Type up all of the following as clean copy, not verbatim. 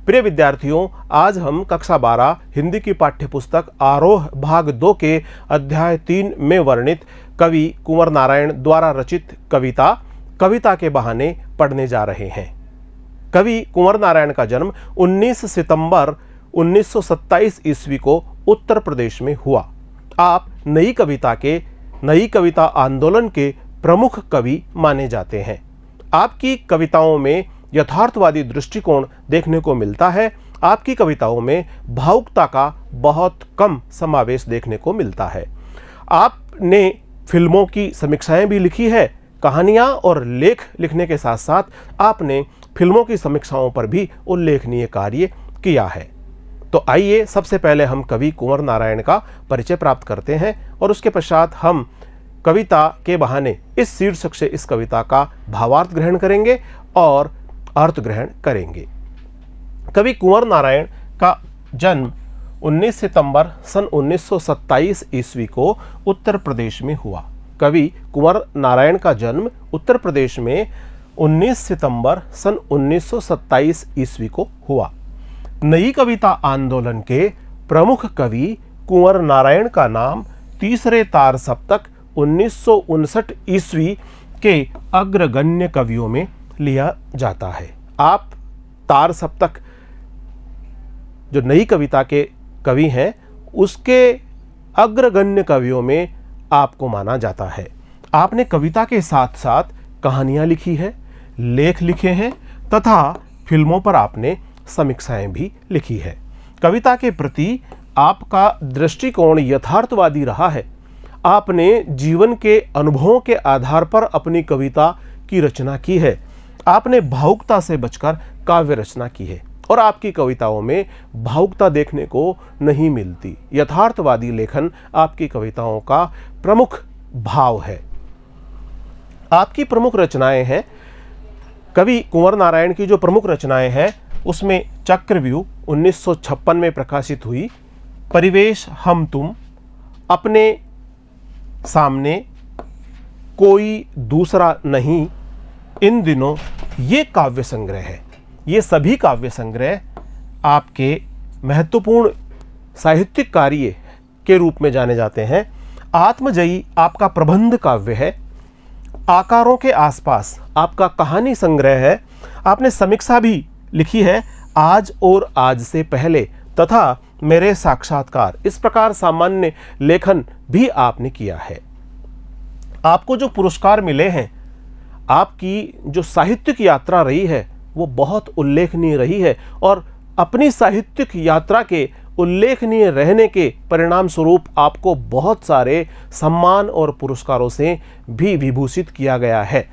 प्रिय विद्यार्थियों, आज हम कक्षा 12 हिंदी की पाठ्यपुस्तक आरोह भाग 2 के अध्याय 3 में वर्णित कवि कुंवर नारायण द्वारा रचित कविता के बहाने पढ़ने जा रहे हैं। कवि कुंवर नारायण का जन्म 19 सितंबर 1927 ईस्वी को उत्तर प्रदेश में हुआ। आप नई कविता आंदोलन के प्रमुख कवि माने जाते हैं। आपकी कविताओं में यथार्थवादी दृष्टिकोण देखने को मिलता है। आपकी कविताओं में भावुकता का बहुत कम समावेश देखने को मिलता है। आपने फिल्मों की समीक्षाएं भी लिखी है। कहानियां और लेख लिखने के साथ साथ आपने फिल्मों की समीक्षाओं पर भी उल्लेखनीय कार्य किया है। तो आइए सबसे पहले हम कवि कुंवर नारायण का परिचय प्राप्त करते हैं और उसके पश्चात हम कविता के बहाने इस शीर्षक से इस कविता का भावार्थ ग्रहण करेंगे और अर्थ ग्रहण करेंगे। कवि कुंवर नारायण का जन्म 19 सितंबर सन 1927 ईस्वी को उत्तर प्रदेश में हुआ। कवि कुंवर नारायण का जन्म उत्तर प्रदेश में 19 सितंबर सन 1927 ईस्वी को हुआ। नई कविता आंदोलन के प्रमुख कवि कुंवर नारायण का नाम तीसरे तार सप्तक 1959 ईस्वी के अग्रगण्य कवियों में लिया जाता है। आप तार सप्तक जो नई कविता के कवि हैं उसके अग्रगण्य कवियों में आपको माना जाता है। आपने कविता के साथ साथ कहानियां लिखी है, लेख लिखे हैं तथा फिल्मों पर आपने समीक्षाएं भी लिखी है। कविता के प्रति आपका दृष्टिकोण यथार्थवादी रहा है। आपने जीवन के अनुभवों के आधार पर अपनी कविता की रचना की है। आपने भावुकता से बचकर काव्य रचना की है और आपकी कविताओं में भावुकता देखने को नहीं मिलती। यथार्थवादी लेखन आपकी कविताओं का प्रमुख भाव है। आपकी प्रमुख रचनाएं हैं, कवि कुंवर नारायण की जो प्रमुख रचनाएं हैं उसमें चक्रव्यूह 1956 में प्रकाशित हुई, परिवेश हम तुम, अपने सामने, कोई दूसरा नहीं, इन दिनों, ये काव्य संग्रह है। ये सभी काव्य संग्रह आपके महत्वपूर्ण साहित्यिक कार्य के रूप में जाने जाते हैं। आत्मजयी आपका प्रबंध काव्य है। आकारों के आसपास आपका कहानी संग्रह है। आपने समीक्षा भी लिखी है, आज और आज से पहले तथा मेरे साक्षात्कार, इस प्रकार सामान्य लेखन भी आपने किया है। आपको जो पुरस्कार मिले हैं, आपकी जो साहित्यिक यात्रा रही है वो बहुत उल्लेखनीय रही है और अपनी साहित्यिक यात्रा के उल्लेखनीय रहने के परिणाम स्वरूप आपको बहुत सारे सम्मान और पुरस्कारों से भी विभूषित किया गया है।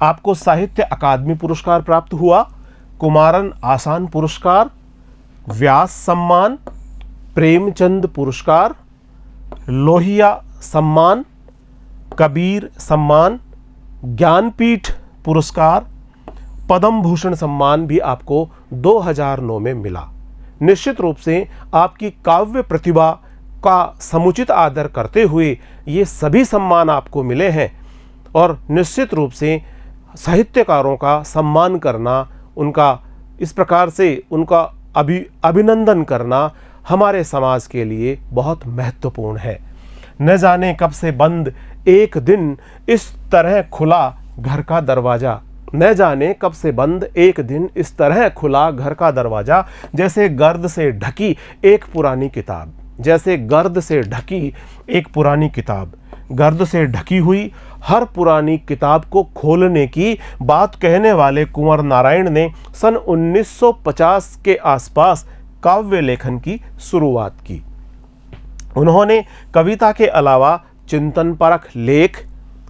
आपको साहित्य अकादमी पुरस्कार प्राप्त हुआ, कुमारन आसान पुरस्कार, व्यास सम्मान, प्रेमचंद पुरस्कार, लोहिया सम्मान, कबीर सम्मान, ज्ञानपीठ पुरस्कार, पद्म भूषण सम्मान भी आपको 2009 में मिला। निश्चित रूप से आपकी काव्य प्रतिभा का समुचित आदर करते हुए ये सभी सम्मान आपको मिले हैं और निश्चित रूप से साहित्यकारों का सम्मान करना, उनका इस प्रकार से उनका अभिनंदन करना हमारे समाज के लिए बहुत महत्वपूर्ण है। न जाने कब से बंद एक दिन इस तरह खुला घर का दरवाजा, न जाने कब से बंद एक दिन इस तरह खुला घर का दरवाजा, जैसे गर्द से ढकी एक पुरानी किताब, जैसे गर्द से ढकी एक पुरानी किताब। गर्द से ढकी हुई हर पुरानी किताब को खोलने की बात कहने वाले कुंवर नारायण ने सन 1950 के आसपास काव्य लेखन की शुरुआत की। उन्होंने कविता के अलावा चिंतनपरक लेख,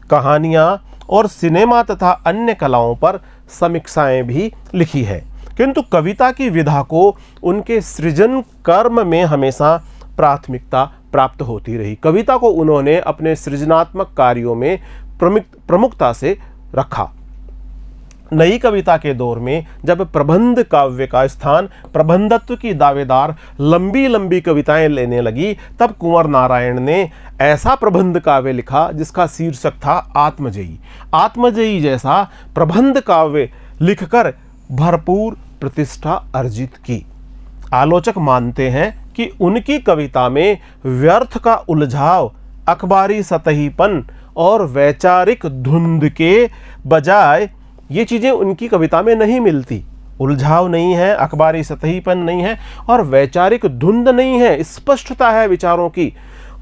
कहानियां और सिनेमा तथा अन्य कलाओं पर समीक्षाएं भी लिखी है, किंतु कविता की विधा को उनके सृजन कर्म में हमेशा प्राथमिकता प्राप्त होती रही। कविता को उन्होंने अपने सृजनात्मक कार्यों में प्रमुखता से रखा। नई कविता के दौर में जब प्रबंध काव्य का स्थान प्रबंधत्व की दावेदार लंबी लंबी कविताएं लेने लगी, तब कुंवर नारायण ने ऐसा प्रबंध काव्य लिखा जिसका शीर्षक था आत्मजयी। आत्मजयी जैसा प्रबंध काव्य लिखकर भरपूर प्रतिष्ठा अर्जित की। आलोचक मानते हैं कि उनकी कविता में व्यर्थ का उलझाव, अखबारी सतहीपन और वैचारिक धुंध के बजाय ये चीज़ें उनकी कविता में नहीं मिलती। उलझाव नहीं है, अखबारी सतहीपन नहीं है और वैचारिक धुंध नहीं है, स्पष्टता है विचारों की।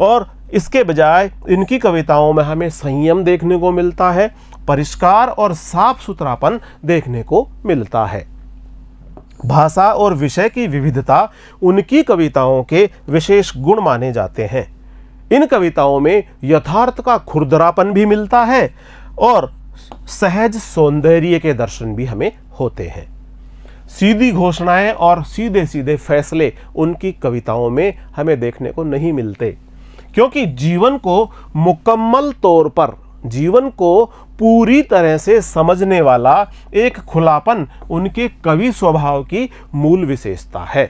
और इसके बजाय इनकी कविताओं में हमें संयम देखने को मिलता है, परिष्कार और साफ सुथरापन देखने को मिलता है। भाषा और विषय की विविधता उनकी कविताओं के विशेष गुण माने जाते हैं। इन कविताओं में यथार्थ का खुरदरापन भी मिलता है और सहज सौंदर्य के दर्शन भी हमें होते हैं। सीधी घोषणाएं और सीधे सीधे फैसले उनकी कविताओं में हमें देखने को नहीं मिलते, क्योंकि जीवन को मुकम्मल तौर पर, जीवन को पूरी तरह से समझने वाला एक खुलापन उनके कवि स्वभाव की मूल विशेषता है।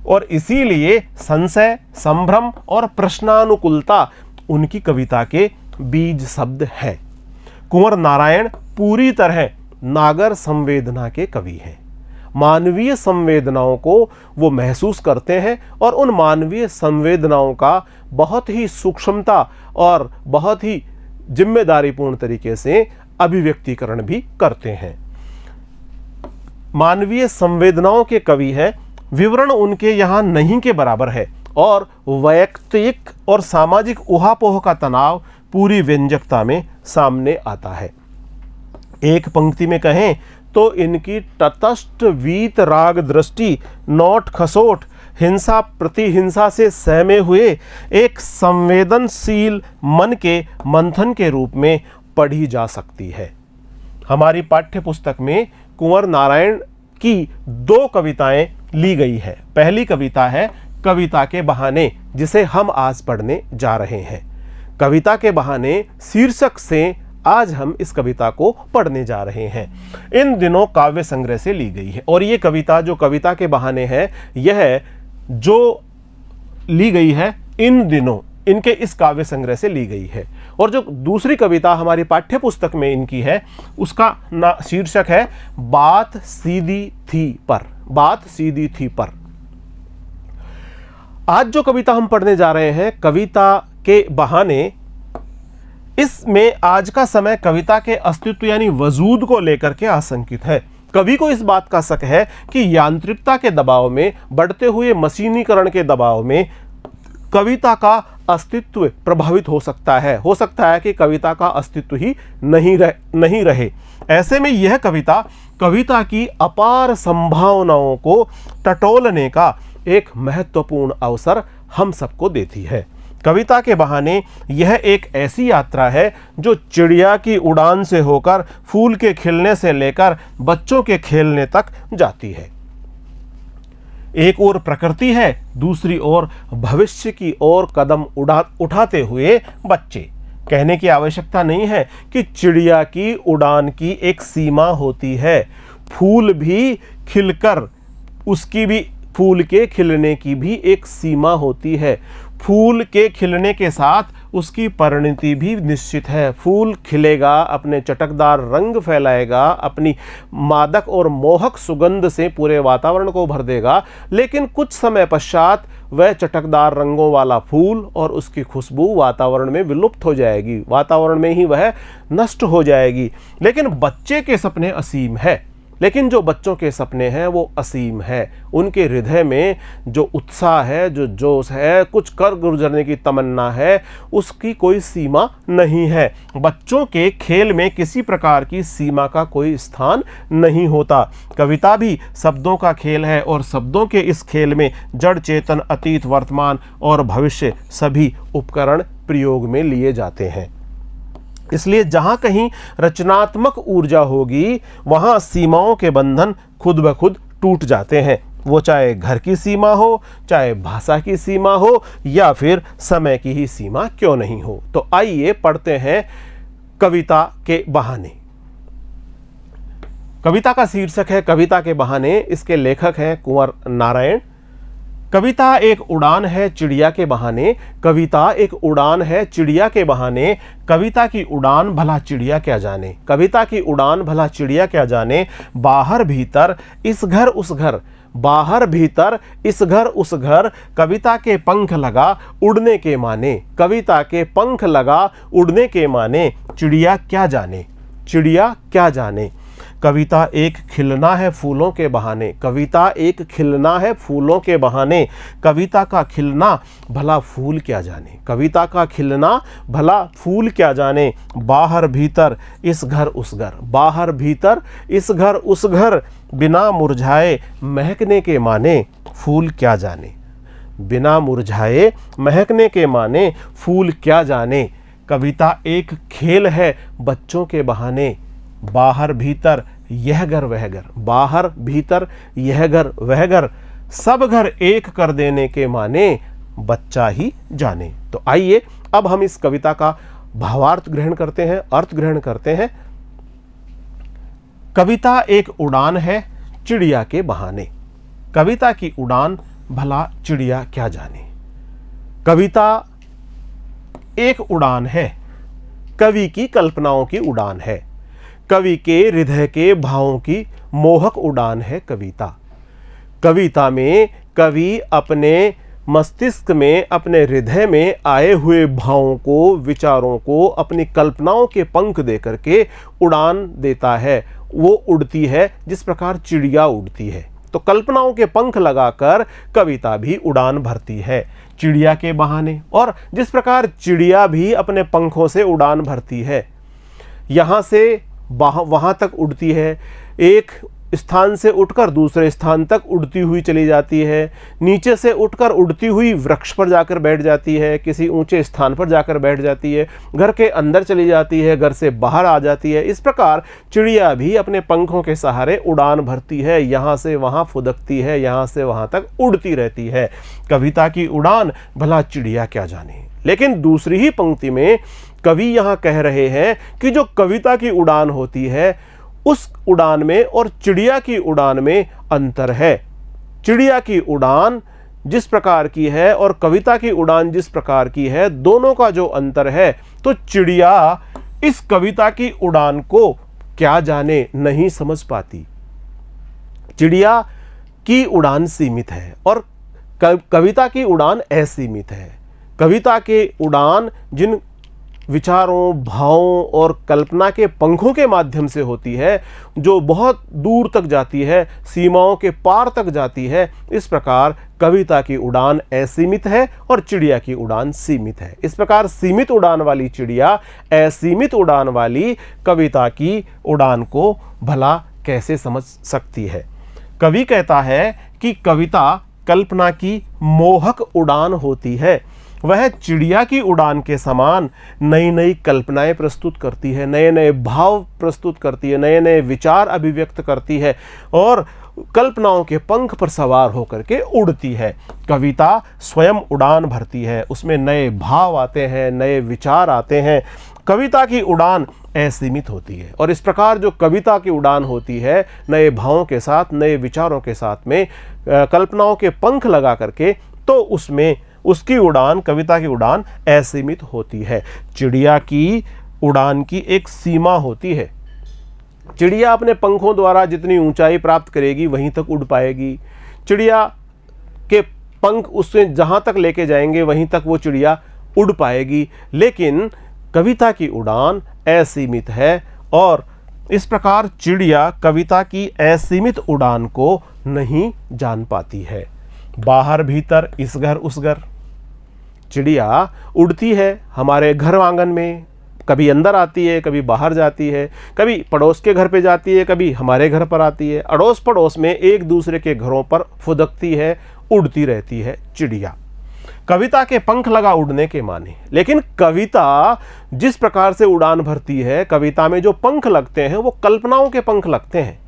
और इसीलिए संशय, संभ्रम और प्रश्नानुकूलता उनकी कविता के बीज शब्द हैं। कुंवर नारायण पूरी तरह नागर संवेदना के कवि हैं। मानवीय संवेदनाओं को वो महसूस करते हैं और उन मानवीय संवेदनाओं का बहुत ही सूक्ष्मता और बहुत ही जिम्मेदारीपूर्ण तरीके से अभिव्यक्तिकरण भी करते हैं। मानवीय संवेदनाओं के कवि हैं। विवरण उनके यहाँ नहीं के बराबर है और वैयक्तिक और सामाजिक उहापोह का तनाव पूरी व्यंजकता में सामने आता है। एक पंक्ति में कहें तो इनकी तटस्थ वीत राग दृष्टि, नोट खसोट, हिंसा प्रतिहिंसा से सहमे हुए एक संवेदनशील मन के मंथन के रूप में पढ़ी जा सकती है। हमारी पाठ्य पुस्तक में कुंवर नारायण की 2 कविताएं ली गई है। पहली कविता है कविता के बहाने, जिसे हम आज पढ़ने जा रहे हैं। कविता के बहाने शीर्षक से आज हम इस कविता को पढ़ने जा रहे हैं। इन दिनों काव्य संग्रह से ली गई है और ये कविता जो कविता के बहाने है, यह जो ली गई है इन दिनों इनके इस काव्य संग्रह से ली गई है। और जो दूसरी कविता हमारी पाठ्य पुस्तक में इनकी है, उसका शीर्षक है बात सीधी थी पर। बात सीधी थी पर। आज जो कविता हम पढ़ने जा रहे हैं, कविता के बहाने, इसमें आज का समय कविता के अस्तित्व यानी वजूद को लेकर के आशंकित है। कवि को इस बात का शक है कि यांत्रिकता के दबाव में, बढ़ते हुए मशीनीकरण के दबाव में कविता का अस्तित्व प्रभावित हो सकता है कि कविता का अस्तित्व ही नहीं रहे। ऐसे में यह कविता की अपार संभावनाओं को टटोलने का एक महत्वपूर्ण अवसर हम सबको देती है। कविता के बहाने यह एक ऐसी यात्रा है जो चिड़िया की उड़ान से होकर फूल के खिलने से लेकर बच्चों के खेलने तक जाती है। एक ओर प्रकृति है, दूसरी ओर भविष्य की ओर कदम उठाते हुए बच्चे। कहने की आवश्यकता नहीं है कि चिड़िया की उड़ान की एक सीमा होती है। फूल भी खिलकर, उसकी भी, फूल के खिलने की भी एक सीमा होती है। फूल के खिलने के साथ उसकी परिणति भी निश्चित है। फूल खिलेगा, अपने चटकदार रंग फैलाएगा, अपनी मादक और मोहक सुगंध से पूरे वातावरण को भर देगा, लेकिन कुछ समय पश्चात वह चटकदार रंगों वाला फूल और उसकी खुशबू वातावरण में विलुप्त हो जाएगी, वातावरण में ही वह नष्ट हो जाएगी। लेकिन बच्चे के सपने असीम है, लेकिन जो बच्चों के सपने हैं वो असीम है। उनके हृदय में जो उत्साह है, जो जोश है, कुछ कर गुजरने की तमन्ना है, उसकी कोई सीमा नहीं है। बच्चों के खेल में किसी प्रकार की सीमा का कोई स्थान नहीं होता। कविता भी शब्दों का खेल है और शब्दों के इस खेल में जड़, चेतन, अतीत, वर्तमान और भविष्य सभी उपकरण प्रयोग में लिए जाते हैं। इसलिए जहाँ कहीं रचनात्मक ऊर्जा होगी, वहाँ सीमाओं के बंधन खुद ब खुद टूट जाते हैं। वो चाहे घर की सीमा हो, चाहे भाषा की सीमा हो, या फिर समय की ही सीमा क्यों नहीं हो। तो आइए पढ़ते हैं कविता के बहाने। कविता का शीर्षक है कविता के बहाने। इसके लेखक हैं कुंवर नारायण। कविता एक उड़ान है चिड़िया के बहाने, कविता एक उड़ान है चिड़िया के बहाने, कविता की उड़ान भला चिड़िया क्या जाने, कविता की उड़ान भला चिड़िया क्या जाने, बाहर भीतर इस घर उस घर, बाहर भीतर इस घर उस घर, कविता के पंख लगा उड़ने के माने, कविता के पंख लगा उड़ने के माने, चिड़िया क्या जाने, चिड़िया क्या जाने। कविता एक खिलना है फूलों के बहाने, कविता एक खिलना है फूलों के बहाने, कविता का खिलना भला फूल क्या जाने, कविता का खिलना भला फूल क्या जाने, बाहर भीतर इस घर उस घर, बाहर भीतर इस घर उस घर, बिना मुरझाए महकने के माने फूल क्या जाने, बिना मुरझाए महकने के माने फूल क्या जाने। कविता एक खेल है बच्चों के बहाने, बाहर भीतर यह घर वह घर, बाहर भीतर यह घर वह घर, सब घर एक कर देने के माने बच्चा ही जाने। तो आइए अब हम इस कविता का भावार्थ ग्रहण करते हैं, अर्थ ग्रहण करते हैं। कविता एक उड़ान है चिड़िया के बहाने, कविता की उड़ान भला चिड़िया क्या जाने। कविता एक उड़ान है, कवि की कल्पनाओं की उड़ान है, कवि के हृदय के भावों की मोहक उड़ान है कविता। कविता में कवि अपने मस्तिष्क में, अपने हृदय में आए हुए भावों को, विचारों को अपनी कल्पनाओं के पंख दे करके उड़ान देता है। वो उड़ती है जिस प्रकार चिड़िया उड़ती है। तो कल्पनाओं के पंख लगाकर कविता भी उड़ान भरती है चिड़िया के बहाने। और जिस प्रकार चिड़िया भी अपने पंखों से उड़ान भरती है, यहाँ से वहाँ तक उड़ती है, एक स्थान से उठकर दूसरे स्थान तक उड़ती हुई चली जाती है, नीचे से उठकर उड़ती हुई वृक्ष पर जाकर बैठ जाती है, किसी ऊंचे स्थान पर जाकर बैठ जाती है, घर के अंदर चली जाती है, घर से बाहर आ जाती है। इस प्रकार चिड़िया भी अपने पंखों के सहारे उड़ान भरती है, यहाँ से वहाँ फुदकती है, यहाँ से वहाँ तक उड़ती रहती है। कविता की उड़ान भला चिड़िया क्या जाने। लेकिन दूसरी ही पंक्ति में कवि यहाँ कह रहे हैं कि जो कविता की उड़ान होती है, उस उड़ान में और चिड़िया की उड़ान में अंतर है। चिड़िया की उड़ान जिस प्रकार की है और कविता की उड़ान जिस प्रकार की है, दोनों का जो अंतर है, तो चिड़िया इस कविता की उड़ान को क्या जाने नहीं समझ पाती। चिड़िया की उड़ान सीमित है और कविता की उड़ान असीमित है। कविता के उड़ान जिन विचारों, भावों और कल्पना के पंखों के माध्यम से होती है, जो बहुत दूर तक जाती है, सीमाओं के पार तक जाती है, इस प्रकार कविता की उड़ान असीमित है और चिड़िया की उड़ान सीमित है। इस प्रकार सीमित उड़ान वाली चिड़िया असीमित उड़ान वाली कविता की उड़ान को भला कैसे समझ सकती है। कवि कहता है कि कविता कल्पना की मोहक उड़ान होती है। वह चिड़िया की उड़ान के समान नई नई कल्पनाएं प्रस्तुत करती है, नए नए भाव प्रस्तुत करती है, नए नए विचार अभिव्यक्त करती है और कल्पनाओं के पंख पर सवार होकर के उड़ती है। कविता स्वयं उड़ान भरती है, उसमें नए भाव आते हैं, नए विचार आते हैं। कविता की उड़ान असीमित होती है और इस प्रकार जो कविता की उड़ान होती है, नए भावों के साथ, नए विचारों के साथ में कल्पनाओं के पंख लगा करके, तो उसमें उसकी उड़ान, कविता की उड़ान असीमित होती है। चिड़िया की उड़ान की एक सीमा होती है। चिड़िया अपने पंखों द्वारा जितनी ऊंचाई प्राप्त करेगी वहीं तक उड़ पाएगी। चिड़िया के पंख उससे जहाँ तक लेके जाएंगे वहीं तक वो चिड़िया उड़ पाएगी। लेकिन कविता की उड़ान असीमित है और इस प्रकार चिड़िया कविता की असीमित उड़ान को नहीं जान पाती है। बाहर भीतर इस घर उस घर, चिड़िया उड़ती है हमारे घर आंगन में, कभी अंदर आती है, कभी बाहर जाती है, कभी पड़ोस के घर पे जाती है, कभी हमारे घर पर आती है। अड़ोस पड़ोस में एक दूसरे के घरों पर फुदकती है, उड़ती रहती है चिड़िया। कविता के पंख लगा उड़ने के माने। लेकिन कविता जिस प्रकार से उड़ान भरती है, कविता में जो पंख लगते हैं वो कल्पनाओं के पंख लगते हैं।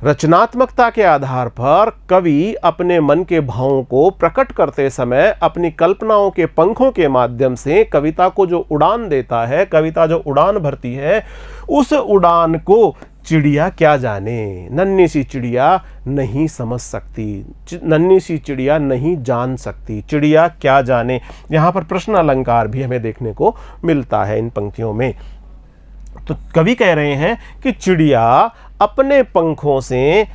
रचनात्मकता के आधार पर कवि अपने मन के भावों को प्रकट करते समय अपनी कल्पनाओं के पंखों के माध्यम से कविता को जो उड़ान देता है, कविता जो उड़ान भरती है, उस उड़ान को चिड़िया क्या जाने, नन्ही सी चिड़िया नहीं समझ सकती, नन्ही सी चिड़िया नहीं जान सकती, चिड़िया क्या जाने। यहाँ पर प्रश्न अलंकार भी हमें देखने को मिलता है इन पंक्तियों में। तो कवि कह रहे हैं कि चिड़िया अपने पंखों से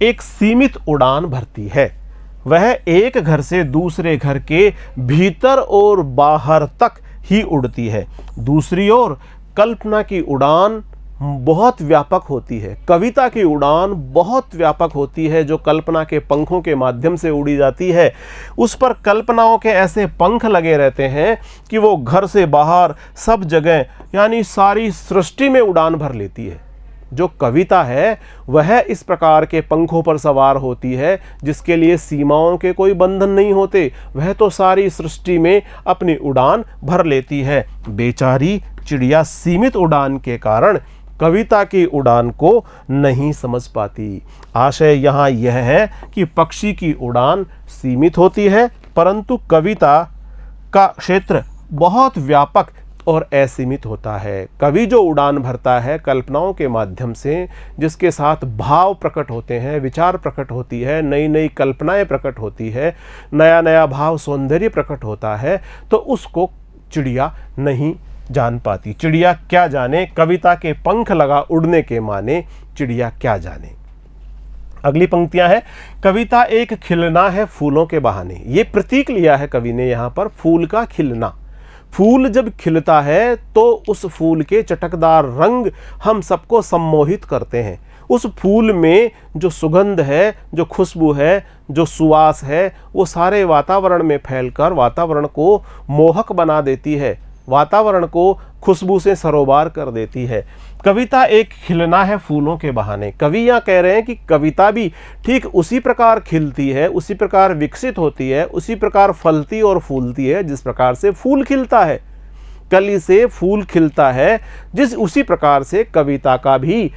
एक सीमित उड़ान भरती है, वह एक घर से दूसरे घर के भीतर और बाहर तक ही उड़ती है। दूसरी ओर कल्पना की उड़ान बहुत व्यापक होती है, कविता की उड़ान बहुत व्यापक होती है, जो कल्पना के पंखों के माध्यम से उड़ी जाती है। उस पर कल्पनाओं के ऐसे पंख लगे रहते हैं कि वो घर से बाहर सब जगह यानी सारी सृष्टि में उड़ान भर लेती है। जो कविता है वह इस प्रकार के पंखों पर सवार होती है जिसके लिए सीमाओं के कोई बंधन नहीं होते, वह तो सारी सृष्टि में अपनी उड़ान भर लेती है। बेचारी चिड़िया सीमित उड़ान के कारण कविता की उड़ान को नहीं समझ पाती। आशय यहाँ यह है कि पक्षी की उड़ान सीमित होती है, परंतु कविता का क्षेत्र बहुत व्यापक और असीमित होता है। कवि जो उड़ान भरता है कल्पनाओं के माध्यम से, जिसके साथ भाव प्रकट होते हैं, विचार प्रकट होती है, नई नई कल्पनाएं प्रकट होती है, नया नया भाव सौंदर्य प्रकट होता है, तो उसको चिड़िया नहीं जान पाती। चिड़िया क्या जाने, कविता के पंख लगा उड़ने के माने चिड़िया क्या जाने। अगली पंक्तियां हैं, कविता एक खिलना है फूलों के बहाने। ये प्रतीक लिया है कवि ने यहाँ पर, फूल का खिलना। फूल जब खिलता है तो उस फूल के चटकदार रंग हम सबको सम्मोहित करते हैं। उस फूल में जो सुगंध है, जो खुशबू है, जो सुवास है, वो सारे वातावरण में फैलकर वातावरण को मोहक बना देती है, वातावरण को खुशबू से सरोबार कर देती है। कविता एक खिलना है फूलों के बहाने। कवि यहाँ कह रहे हैं कि कविता भी ठीक उसी प्रकार खिलती है, उसी प्रकार विकसित होती है, उसी प्रकार फलती और फूलती है जिस प्रकार से फूल खिलता है, कली से फूल खिलता है, जिस उसी प्रकार से कविता का भी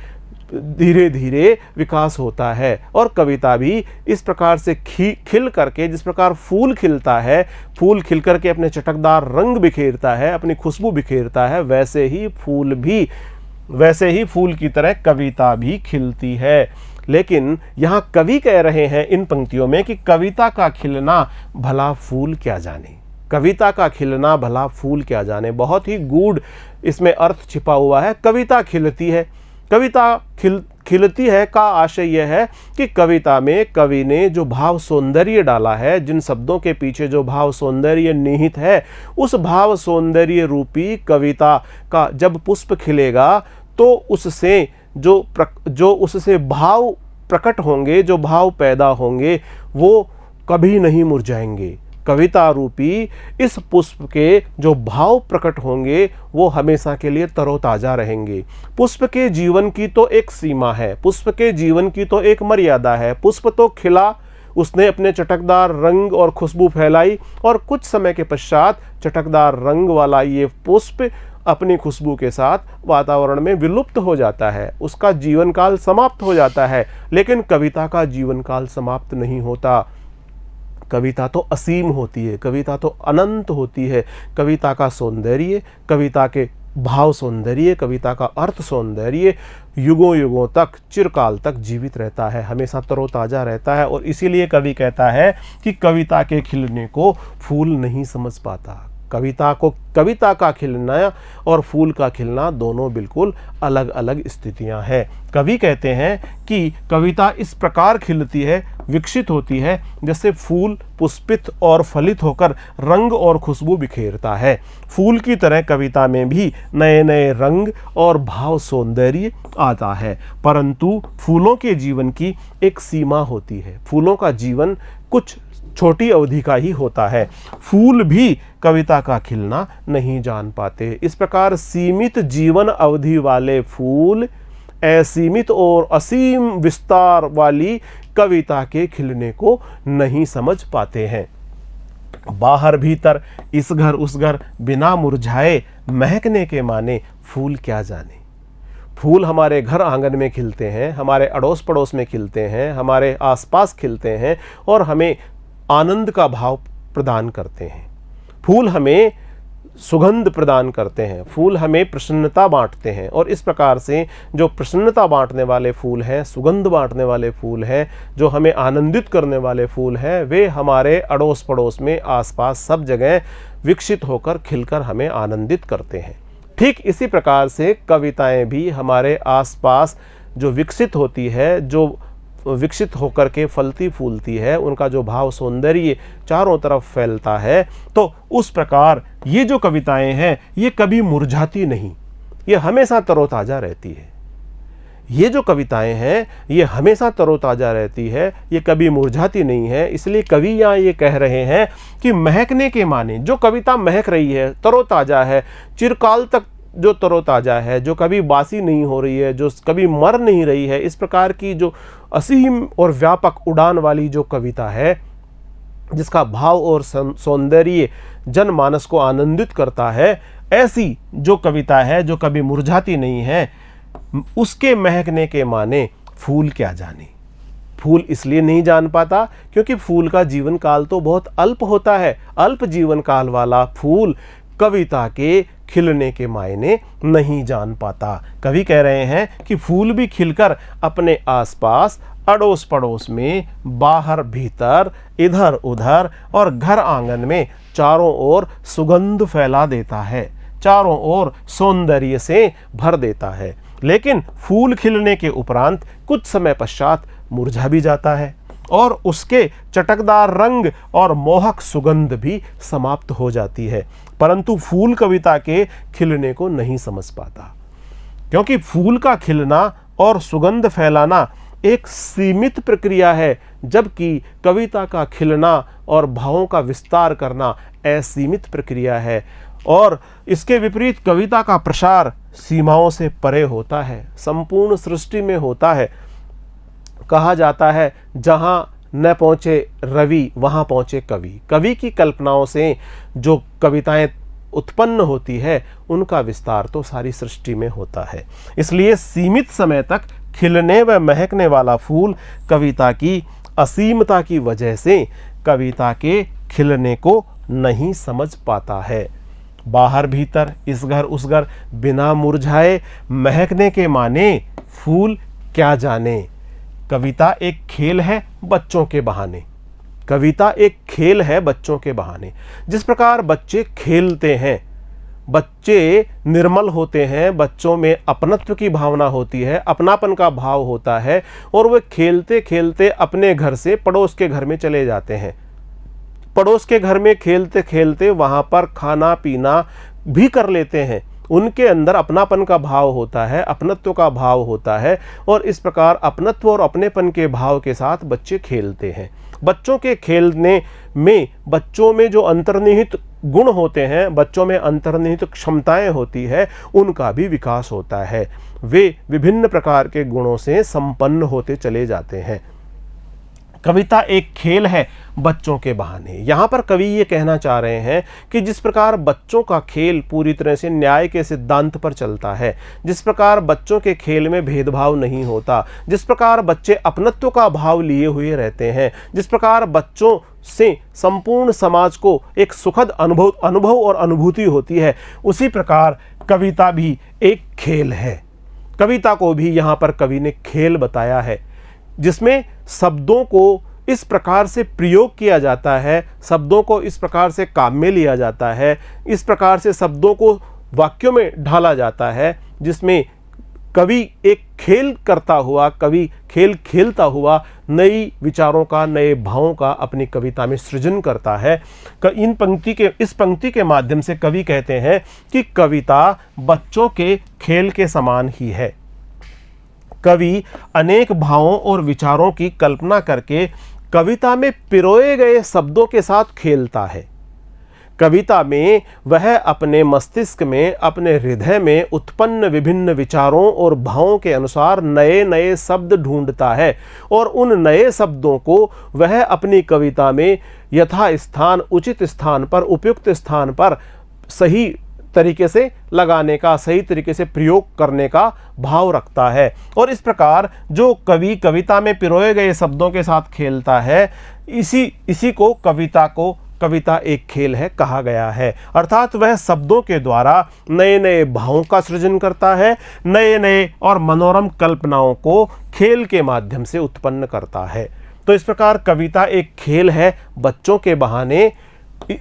धीरे धीरे विकास होता है। और कविता भी इस प्रकार से खिल करके, जिस प्रकार फूल खिलता है, फूल खिल करके अपने चटकदार रंग बिखेरता है, अपनी खुशबू बिखेरता है, वैसे ही फूल की तरह कविता भी खिलती है। लेकिन यहाँ कवि कह रहे हैं इन पंक्तियों में कि कविता का खिलना भला फूल क्या जाने, कविता का खिलना भला फूल क्या जाने। बहुत ही गूढ़ इसमें अर्थ छिपा हुआ है। कविता खिलती है, कविता खिलती है का आशय यह है कि कविता में कवि ने जो भाव सौंदर्य डाला है, जिन शब्दों के पीछे जो भाव सौंदर्य निहित है, उस भाव सौंदर्य रूपी कविता का जब पुष्प खिलेगा तो उससे जो उससे भाव प्रकट होंगे, जो भाव पैदा होंगे, वो कभी नहीं मुरझाएंगे। कविता रूपी इस पुष्प के जो भाव प्रकट होंगे वो हमेशा के लिए तरोताजा रहेंगे। पुष्प के जीवन की तो एक सीमा है, पुष्प के जीवन की तो एक मर्यादा है। पुष्प तो खिला, उसने अपने चटकदार रंग और खुशबू फैलाई और कुछ समय के पश्चात चटकदार रंग वाला ये पुष्प अपनी खुशबू के साथ वातावरण में विलुप्त हो जाता है, उसका जीवन काल समाप्त हो जाता है। लेकिन कविता का जीवन काल समाप्त नहीं होता। कविता तो असीम होती है, कविता तो अनंत होती है। कविता का सौंदर्य, कविता के भाव सौंदर्य, कविता का अर्थ सौंदर्य युगों युगों तक, चिरकाल तक जीवित रहता है, हमेशा तरोताजा रहता है। और इसीलिए कवि कहता है कि कविता के खिलने को फूल नहीं समझ पाता। कविता का खिलना और फूल का खिलना दोनों बिल्कुल अलग अलग स्थितियां हैं। कवि कहते हैं कि कविता इस प्रकार खिलती है, विकसित होती है, जैसे फूल पुष्पित और फलित होकर रंग और खुशबू बिखेरता है। फूल की तरह कविता में भी नए नए रंग और भाव सौंदर्य आता है, परंतु फूलों के जीवन की एक सीमा होती है। फूलों का जीवन कुछ छोटी अवधि का ही होता है। फूल भी कविता का खिलना नहीं जान पाते। इस प्रकार सीमित जीवन अवधि वाले फूल असीमित और असीम विस्तार वाली कविता के खिलने को नहीं समझ पाते हैं। बाहर भीतर इस घर उस घर बिना मुरझाए महकने के माने फूल क्या जाने। फूल हमारे घर आंगन में खिलते हैं, हमारे अड़ोस पड़ोस में खिलते हैं, हमारे आसपास खिलते हैं और हमें आनंद का भाव प्रदान करते हैं। फूल हमें सुगंध प्रदान करते हैं, फूल हमें प्रसन्नता बांटते हैं। और इस प्रकार से जो प्रसन्नता बांटने वाले फूल हैं, सुगंध बांटने वाले फूल हैं, जो हमें आनंदित करने वाले फूल हैं, वे हमारे अड़ोस पड़ोस में, आसपास सब जगह विकसित होकर खिलकर हमें आनंदित करते हैं। ठीक इसी प्रकार से कविताएं भी हमारे आसपास जो विकसित होती है, जो विकसित होकर के फलती फूलती है, उनका जो भाव सौंदर्य चारों तरफ फैलता है, तो उस प्रकार ये जो कविताएं हैं ये कभी मुरझाती नहीं, ये हमेशा तरोताज़ा रहती है। ये जो कविताएं हैं ये हमेशा तरोताज़ा रहती है, ये कभी मुरझाती नहीं है। इसलिए कवि यहाँ ये कह रहे हैं कि महकने के माने जो कविता महक रही है, तरोताज़ा है, चिरकाल तक जो तरोताज़ा है, जो कभी बासी नहीं हो रही है, जो कभी मर नहीं रही है, इस प्रकार की जो असीम और व्यापक उड़ान वाली जो कविता है, जिसका भाव और सौंदर्य जनमानस को आनंदित करता है, ऐसी जो कविता है जो कभी मुरझाती नहीं है, उसके महकने के माने फूल क्या जाने। फूल इसलिए नहीं जान पाता क्योंकि फूल का जीवन काल तो बहुत अल्प होता है। अल्प जीवन काल वाला फूल कविता के खिलने के मायने नहीं जान पाता। कवि कह रहे हैं कि फूल भी खिलकर अपने आसपास, अड़ोस पड़ोस में, बाहर भीतर, इधर उधर और घर आंगन में चारों ओर सुगंध फैला देता है, चारों ओर सौंदर्य से भर देता है। लेकिन फूल खिलने के उपरांत कुछ समय पश्चात मुरझा भी जाता है और उसके चटकदार रंग और मोहक सुगंध भी समाप्त हो जाती है। परंतु फूल कविता के खिलने को नहीं समझ पाता, क्योंकि फूल का खिलना और सुगंध फैलाना एक सीमित प्रक्रिया है, जबकि कविता का खिलना और भावों का विस्तार करना असीमित प्रक्रिया है। और इसके विपरीत कविता का प्रसार सीमाओं से परे होता है, संपूर्ण सृष्टि में होता है। कहा जाता है जहाँ न पहुँचे रवि वहाँ पहुँचे कवि। कवि की कल्पनाओं से जो कविताएं उत्पन्न होती है उनका विस्तार तो सारी सृष्टि में होता है। इसलिए सीमित समय तक खिलने व महकने वाला फूल कविता की असीमता की वजह से कविता के खिलने को नहीं समझ पाता है। बाहर भीतर, इस घर उस घर, बिना मुरझाए महकने के माने फूल क्या जाने। कविता एक खेल है बच्चों के बहाने। कविता एक खेल है बच्चों के बहाने। जिस प्रकार बच्चे खेलते हैं, बच्चे निर्मल होते हैं, बच्चों में अपनत्व की भावना होती है, अपनापन का भाव होता है, और वे खेलते खेलते अपने घर से पड़ोस के घर में चले जाते हैं। पड़ोस के घर में खेलते खेलते वहाँ पर खाना पीना भी कर लेते हैं। उनके अंदर अपनापन का भाव होता है, अपनत्व का भाव होता है, और इस प्रकार अपनत्व और अपनेपन के भाव के साथ बच्चे खेलते हैं। बच्चों के खेलने में बच्चों में जो अंतर्निहित गुण होते हैं, बच्चों में अंतर्निहित क्षमताएं होती है, उनका भी विकास होता है। वे विभिन्न प्रकार के गुणों से संपन्न होते चले जाते हैं। कविता एक खेल है बच्चों के बहाने। यहाँ पर कवि ये कहना चाह रहे हैं कि जिस प्रकार बच्चों का खेल पूरी तरह से न्याय के सिद्धांत पर चलता है, जिस प्रकार बच्चों के खेल में भेदभाव नहीं होता, जिस प्रकार बच्चे अपनत्व का भाव लिए हुए रहते हैं, जिस प्रकार बच्चों से संपूर्ण समाज को एक सुखद अनुभव और अनुभूति होती है, उसी प्रकार कविता भी एक खेल है। कविता को भी यहाँ पर कवि ने खेल बताया है, जिसमें शब्दों को इस प्रकार से प्रयोग किया जाता है, शब्दों को इस प्रकार से काम में लिया जाता है, इस प्रकार से शब्दों को वाक्यों में ढाला जाता है, जिसमें कवि एक खेल करता हुआ, कवि खेल खेलता हुआ नई विचारों का, नए भावों का अपनी कविता में सृजन करता है। इस पंक्ति के माध्यम से कवि कहते हैं कि कविता बच्चों के खेल के समान ही है। कवि अनेक भावों और विचारों की कल्पना करके कविता में पिरोए गए शब्दों के साथ खेलता है। कविता में वह अपने मस्तिष्क में, अपने हृदय में उत्पन्न विभिन्न विचारों और भावों के अनुसार नए नए शब्द ढूंढता है, और उन नए शब्दों को वह अपनी कविता में यथा स्थान, उचित स्थान पर, उपयुक्त स्थान पर सही तरीके से लगाने का, सही तरीके से प्रयोग करने का भाव रखता है। और इस प्रकार जो कवि कविता में पिरोए गए शब्दों के साथ खेलता है, इसी को कविता को कविता एक खेल है कहा गया है। अर्थात वह शब्दों के द्वारा नए नए भावों का सृजन करता है, नए नए और मनोरम कल्पनाओं को खेल के माध्यम से उत्पन्न करता है। तो इस प्रकार कविता एक खेल है, बच्चों के बहाने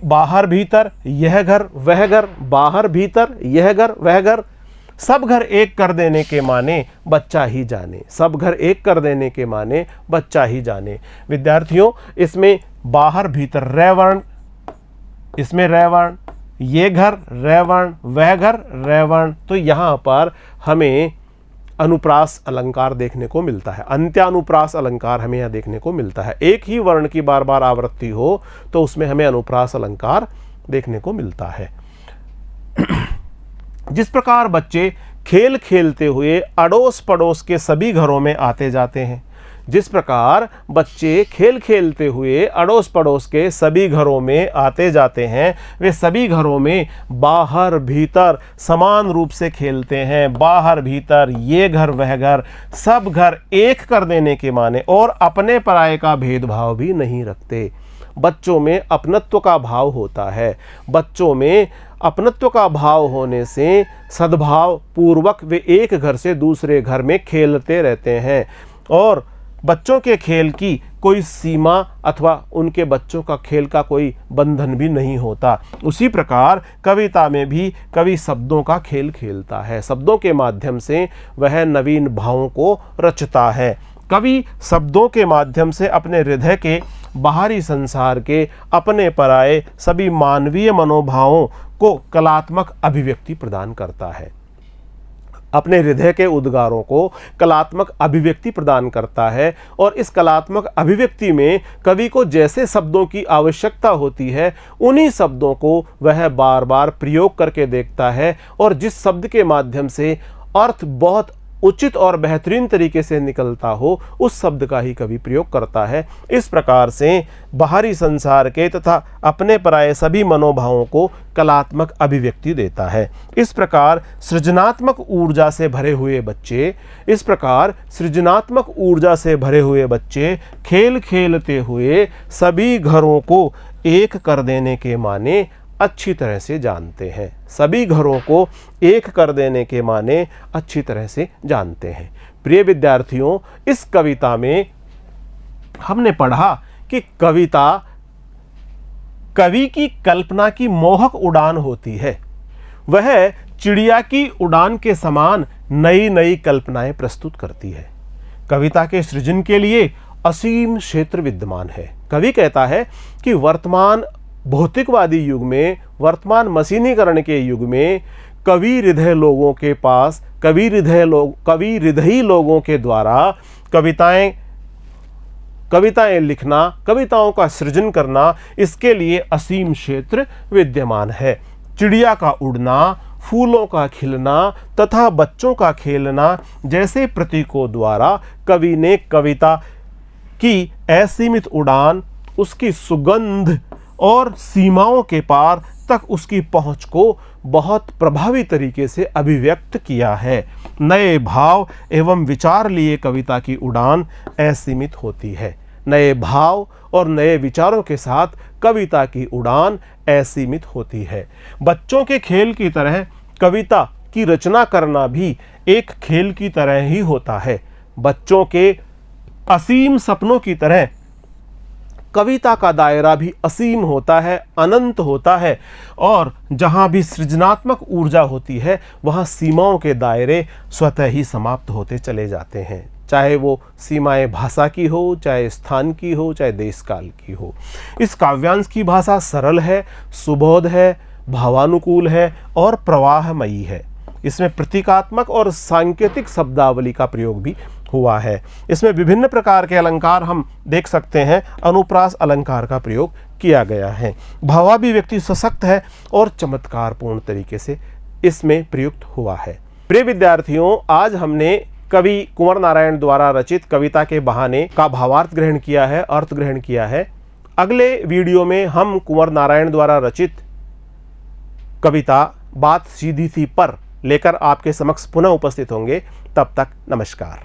बाहर भीतर यह घर वह घर, बाहर भीतर यह घर वह घर, सब घर एक कर देने के माने बच्चा ही जाने, सब घर एक कर देने के माने बच्चा ही जाने। विद्यार्थियों, इसमें बाहर भीतर रैवण, इसमें रैवण, ये घर रैवण, वह घर रैवण, तो यहाँ पर हमें अनुप्रास अलंकार देखने को मिलता है, अंत्यानुप्रास अलंकार हमें यहाँ देखने को मिलता है। एक ही वर्ण की बार बार आवृत्ति हो तो उसमें हमें अनुप्रास अलंकार देखने को मिलता है। जिस प्रकार बच्चे खेल खेलते हुए अड़ोस पड़ोस के सभी घरों में आते जाते हैं, जिस प्रकार बच्चे खेल खेलते हुए अड़ोस पड़ोस के सभी घरों में आते जाते हैं, वे सभी घरों में बाहर भीतर समान रूप से खेलते हैं। बाहर भीतर ये घर वह घर, सब घर एक कर देने के माने और अपने पराये का भेदभाव भी नहीं रखते। बच्चों में अपनत्व का भाव होता है। बच्चों में अपनत्व का भाव होने से सद्भाव पूर्वक वे एक घर से दूसरे घर में खेलते रहते हैं और बच्चों के खेल की कोई सीमा अथवा उनके बच्चों का खेल का कोई बंधन भी नहीं होता। उसी प्रकार कविता में भी कवि शब्दों का खेल खेलता है। शब्दों के माध्यम से वह नवीन भावों को रचता है। कवि शब्दों के माध्यम से अपने हृदय के बाहरी संसार के अपने पराये सभी मानवीय मनोभावों को कलात्मक अभिव्यक्ति प्रदान करता है। अपने हृदय के उद्गारों को कलात्मक अभिव्यक्ति प्रदान करता है और इस कलात्मक अभिव्यक्ति में कवि को जैसे शब्दों की आवश्यकता होती है उन्हीं शब्दों को वह बार बार प्रयोग करके देखता है और जिस शब्द के माध्यम से अर्थ बहुत उचित और बेहतरीन तरीके से निकलता हो उस शब्द का ही कवि प्रयोग करता है। इस प्रकार से बाहरी संसार के तथा अपने पराये सभी मनोभावों को कलात्मक अभिव्यक्ति देता है। इस प्रकार सृजनात्मक ऊर्जा से भरे हुए बच्चे खेल खेलते हुए सभी घरों को एक कर देने के माने अच्छी तरह से जानते हैं। सभी घरों को एक कर देने के माने अच्छी तरह से जानते हैं। प्रिय विद्यार्थियों, इस कविता में हमने पढ़ा कि कविता कवि की कल्पना की मोहक उड़ान होती है। वह चिड़िया की उड़ान के समान नई नई कल्पनाएं प्रस्तुत करती है। कविता के सृजन के लिए असीम क्षेत्र विद्यमान है। कवि कहता है कि वर्तमान भौतिकवादी युग में, वर्तमान मशीनीकरण के युग में कवि हृदय लोगों के द्वारा कविताएं लिखना, कविताओं का सृजन करना, इसके लिए असीम क्षेत्र विद्यमान है। चिड़िया का उड़ना, फूलों का खिलना तथा बच्चों का खेलना जैसे प्रतीकों द्वारा कवि ने कविता की असीमित उड़ान, उसकी सुगंध और सीमाओं के पार तक उसकी पहुंच को बहुत प्रभावी तरीके से अभिव्यक्त किया है। नए भाव एवं विचार लिए कविता की उड़ान असीमित होती है। नए भाव और नए विचारों के साथ कविता की उड़ान असीमित होती है। बच्चों के खेल की तरह कविता की रचना करना भी एक खेल की तरह ही होता है। बच्चों के असीम सपनों की तरह कविता का दायरा भी असीम होता है, अनंत होता है और जहाँ भी सृजनात्मक ऊर्जा होती है वहाँ सीमाओं के दायरे स्वतः ही समाप्त होते चले जाते हैं। चाहे वो सीमाएं भाषा की हो, चाहे स्थान की हो, चाहे देश काल की हो। इस काव्यांश की भाषा सरल है, सुबोध है, भावानुकूल है और प्रवाहमयी है। इसमें प्रतीकात्मक और सांकेतिक शब्दावली का प्रयोग भी हुआ है। इसमें विभिन्न प्रकार के अलंकार हम देख सकते हैं। अनुप्रास अलंकार का प्रयोग किया गया है। भावाभिव्यक्ति सशक्त है और चमत्कारपूर्ण तरीके से इसमें प्रयुक्त हुआ है। प्रिय विद्यार्थियों, आज हमने कवि कुंवर नारायण द्वारा रचित कविता के बहाने का भावार्थ ग्रहण किया है, अर्थ ग्रहण किया है। अगले वीडियो में हम कुंवर नारायण द्वारा रचित कविता बात सीधी सी पर लेकर आपके समक्ष पुनः उपस्थित होंगे। तब तक नमस्कार।